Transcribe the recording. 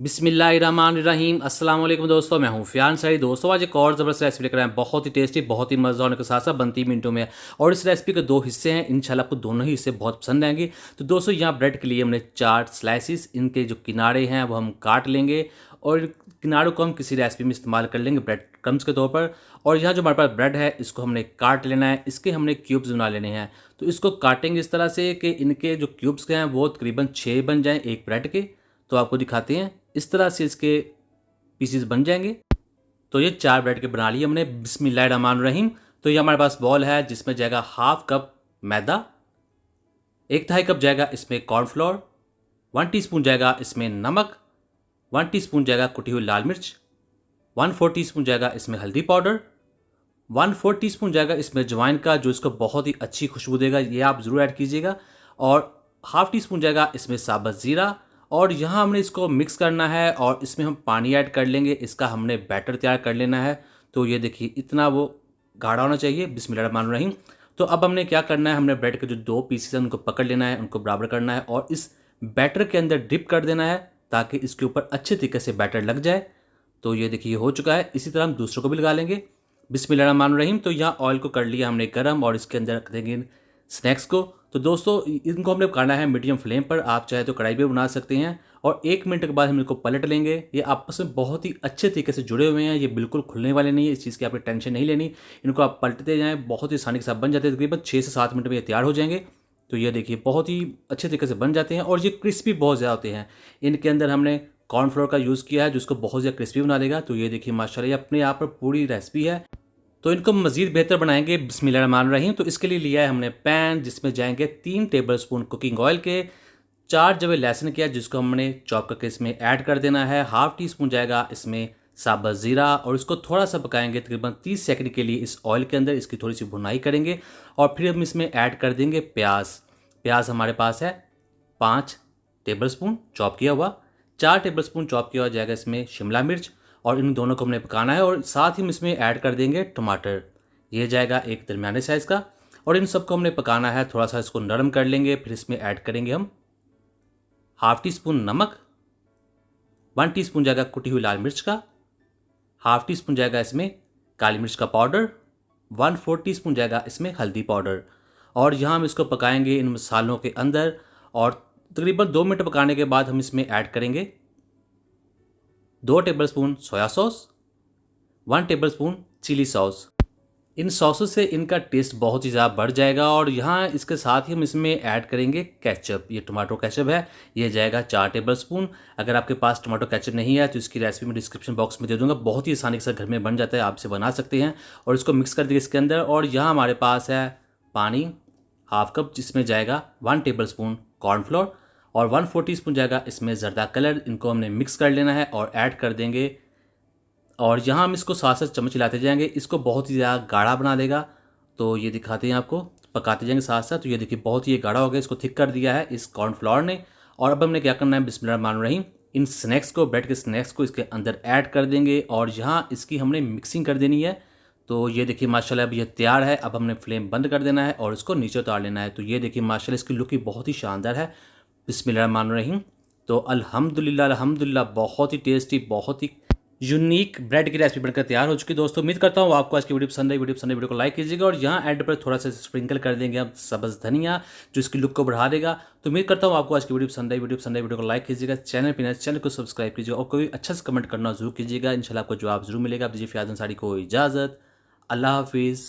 बिस्मिल्लाहिर्रहमानिर्रहीम। अस्सलाम वालेकुम दोस्तों, मैं हूं फियाज अंसारी। दोस्तों आज एक और ज़बरदस्त रेसिपी लेकर आए हैं, बहुत ही टेस्टी, बहुत ही मज़ा होने के साथ साथ बनती मिनटों में है। और इस रेसिपी के दो हिस्से हैं, इंशाल्लाह आपको दोनों ही हिस्से बहुत पसंद आएंगे। तो दोस्तों यहाँ ब्रेड के लिए हमने 4 स्लाइसिस, इनके जो किनारे हैं वो हम काट लेंगे और किनारों को हम किसी रेसिपी में इस्तेमाल कर लेंगे ब्रेड क्रम्स के तौर पर। और यहाँ जो हमारे पास ब्रेड है इसको हमने काट लेना है, इसके हमने क्यूब्स बना लेने हैं। तो इसको काटेंगे इस तरह से कि इनके जो क्यूब्स हैं वो तकरीबन 6 बन जाएँ एक ब्रेड के। तो आपको दिखाते हैं, इस तरह से इसके पीसीज बन जाएंगे। तो ये 4 ब्रेड के बना लिए हमने। बिस्मिल्लाहिर्रहमानिर्रहीम। तो ये हमारे पास बॉल है जिसमें जाएगा हाफ कप मैदा, 1/2 कप जाएगा इसमें कॉर्नफ्लोर, 1 टीस्पून जाएगा इसमें नमक, 1 टीस्पून जाएगा कुटी हुई लाल मिर्च, 1/4 टीस्पून जाएगा इसमें हल्दी पाउडर, 1/4 टीस्पून जाएगा इसमें अजवाइन का, जो इसको बहुत ही अच्छी खुशबू देगा, ये आप ज़रूर ऐड कीजिएगा। और हाफ टी स्पून जाएगा इसमें साबुत ज़ीरा। और यहाँ हमने इसको मिक्स करना है और इसमें हम पानी ऐड कर लेंगे, इसका हमने बैटर तैयार कर लेना है। तो ये देखिए इतना वो गाढ़ा होना चाहिए। बिस्मिल्लाहिर्रहमानिर्रहीम। तो अब हमने क्या करना है, हमने ब्रेड के जो 2 पीसेस हैं उनको पकड़ लेना है, उनको बराबर करना है और इस बैटर के अंदर डिप कर देना है ताकि इसके ऊपर अच्छे तरीके से बैटर लग जाए। तो ये देखिए हो चुका है। इसी तरह हम दूसरों को भी लगा लेंगे। बिस्मिल्लाहिर्रहमानिर्रहीम। तो यहाँ ऑयल को कर लिया हमने गर्म और इसके अंदर रख देंगे स्नैक्स को। तो दोस्तों इनको हमने पकाना है मीडियम फ्लेम पर, आप चाहे तो कढ़ाई पे बना सकते हैं। और 1 मिनट के बाद हम इनको पलट लेंगे। ये आपस में बहुत ही अच्छे तरीके से जुड़े हुए हैं, ये बिल्कुल खुलने वाले नहीं है, इस चीज़ की आपको टेंशन नहीं लेनी। इनको आप पलटते जाएँ, बहुत ही आसानी के साथ बन जाते हैं। तकरीबन 6 से 7 मिनट में ये तैयार हो जाएंगे। तो ये देखिए बहुत ही अच्छे तरीके से बन जाते हैं और ये क्रिस्पी बहुत ज़्यादा होते हैं। इनके अंदर हमने कॉर्नफ्लोर का यूज़ किया है जो इसको बहुत ज़्यादा क्रिस्पी बना देगा। तो ये देखिए माशाल्लाह ये अपने आप पर पूरी रेसिपी है। तो इनको मज़ीद बेहतर बनाएंगे। बिस्मिल्लाहिर्रहमानिर्रहीम। तो इसके लिए लिया है हमने पैन जिसमें जाएंगे 3 टेबलस्पून कुकिंग ऑयल के, 4 जवे लहसुन किया जिसको हमने चॉप करके इसमें ऐड कर देना है, हाफ टी स्पून जाएगा इसमें साबुत ज़ीरा और इसको थोड़ा सा पकाएंगे तकरीबन 30 सेकंड के लिए इस ऑयल के अंदर, इसकी थोड़ी सी भुनाई करेंगे। और फिर हम इसमें ऐड कर देंगे प्याज। प्याज हमारे पास है 5 टेबलस्पून चॉप किया हुआ, 4 टेबलस्पून चॉप किया हुआ जाएगा इसमें शिमला मिर्च और इन दोनों को हमने पकाना है। और साथ ही हम इसमें ऐड कर देंगे टमाटर, ये जाएगा एक दरमियाने साइज़ का। और इन सबको हमने पकाना है, थोड़ा सा इसको नरम कर लेंगे। फिर इसमें ऐड करेंगे हम हाफ टी स्पून नमक, 1 टीस्पून जाएगा कुटी हुई लाल मिर्च का, हाफ टी स्पून जाएगा इसमें काली मिर्च का पाउडर, 1/4 टीस्पून जाएगा इसमें हल्दी पाउडर। और यहाँ हम इसको पकाएंगे इन मसालों के अंदर। और तकरीबन 2 मिनट पकाने के बाद हम इसमें ऐड करेंगे 2 tablespoon soya sauce, 1 tablespoon chilli sauce. इन सॉसेस से इनका टेस्ट बहुत ही ज़्यादा बढ़ जाएगा। और यहाँ इसके साथ ही हम इसमें ऐड करेंगे केचप, ये टमाटो केचप है, ये जाएगा 4 टेबलस्पून। अगर आपके पास टमाटो केचप नहीं है तो इसकी रेसिपी मैं डिस्क्रिप्शन बॉक्स में दे दूँगा, बहुत ही आसानी के साथ घर में बन जाता है, आप इसे बना सकते हैं। और इसको मिक्स कर दिए इसके अंदर। और यहाँ हमारे पास है पानी हाफ कप जिसमें जाएगा 1 टेबलस्पून कॉर्नफ्लोर और 1/4 टीस्पून जाएगा इसमें ज़रदा कलर। इनको हमने मिक्स कर लेना है और ऐड कर देंगे। और यहाँ हम इसको साथ साथ चम्मच हिलाते जाएंगे, इसको बहुत ही ज़्यादा गाढ़ा बना देगा। तो ये दिखाते हैं आपको, पकाते जाएंगे साथ साथ। तो ये देखिए बहुत ही ये गाढ़ा हो गया, इसको थिक कर दिया है इस कॉर्नफ्लोर ने। और अब हमने क्या करना है, बिस्मिल्लाहिर्रहमानिर्रहीम, इन स्नैक्स को, ब्रेड के स्नैक्स को इसके अंदर ऐड कर देंगे और यहाँ इसकी हमने मिक्सिंग कर देनी है। तो ये देखिए माशाल्लाह अब ये तैयार है। अब हमने फ्लेम बंद कर देना है और इसको नीचे उतार लेना है। तो ये देखिए माशाल्लाह इसकी लुक ही बहुत ही शानदार है। बिस्मिल्लाहिर्रहमानिर्रहीम। तो अल्हम्दुलिल्लाह अल्हम्दुलिल्लाह, बहुत ही टेस्टी, बहुत ही यूनिक ब्रेड की रेसिपी बनकर तैयार हो चुकी है। दोस्तों उम्मीद करता हूँ आपको आज की वीडियो पसंद आई। वीडियो को लाइक कीजिएगा और यहाँ एंड पर थोड़ा सा स्प्रिंकल कर देंगे हम सब्ज़ धनिया, जो इसकी लुक को बढ़ा देगा। तो उम्मीद करता हूँ आपको आज की वीडियो पसंद आई। वीडियो को लाइक कीजिएगा, चैनल को सब्सक्राइब कीजिएगा और कोई अच्छा सा कमेंट करना जरूर कीजिएगा। इंशाल्लाह आपको जवाब जरूर मिलेगा। आप दीजिए फियाज अंसारी को इजाज़त। अल्लाह हाफिज़।